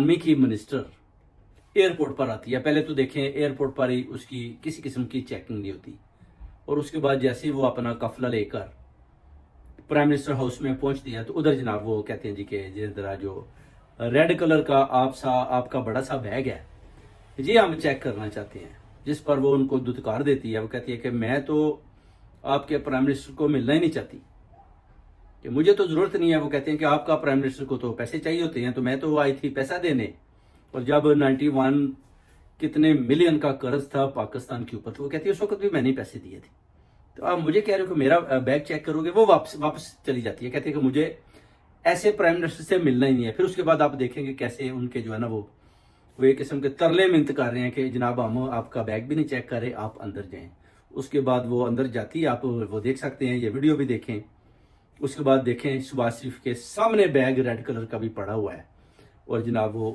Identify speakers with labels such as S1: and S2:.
S1: Army की minister airport पर आती है। पहले तो देखें एयरपोर्ट पर ही उसकी किसी किस्म की चेकिंग नहीं होती, और उसके बाद जैसे ही वो अपना कफला लेकर प्राइम मिनिस्टर हाउस में पहुंचती है तो उधर जनाब वो कहते हैं जी कि जरा जो रेड कलर का आपका बड़ा सा बैग है ये हम चेक करना चाहते हैं। जिस पर वो उनको दुत्कार देती है, वो कहती है कि मैं तो आपके प्राइम मिनिस्टर को मिलना ही नहीं चाहती, कि मुझे तो जरूरत नहीं है। वो कहते हैं कि आपका प्राइम मिनिस्टर को तो पैसे चाहिए होते हैं, तो मैं तो आई थी पैसा देने, और जब 91 कितने मिलियन का कर्ज था पाकिस्तान के ऊपर, तो वो कहती है उस वक्त भी मैंने पैसे दिए थे, तो आप मुझे कह रहे हो कि मेरा बैग चेक करोगे। वो वापस चली जाती है, कहती है कि मुझे ऐसे प्राइम मिनिस्टर से मिलना ही नहीं है। फिर उसके बाद आप देखेंगे कैसे उनके जो है ना वो एक किस्म के तरले मिन्नत कर रहे हैं कि जनाब हम आपका बैग भी नहीं चेक कर रहे, आप अंदर जाएं। उसके बाद वो अंदर जाती है, आप वो देख सकते हैं, ये वीडियो भी देखें। उसके बाद देखें शहबाज शरीफ के सामने बैग रेड कलर का भी पड़ा हुआ है, और जनाब वो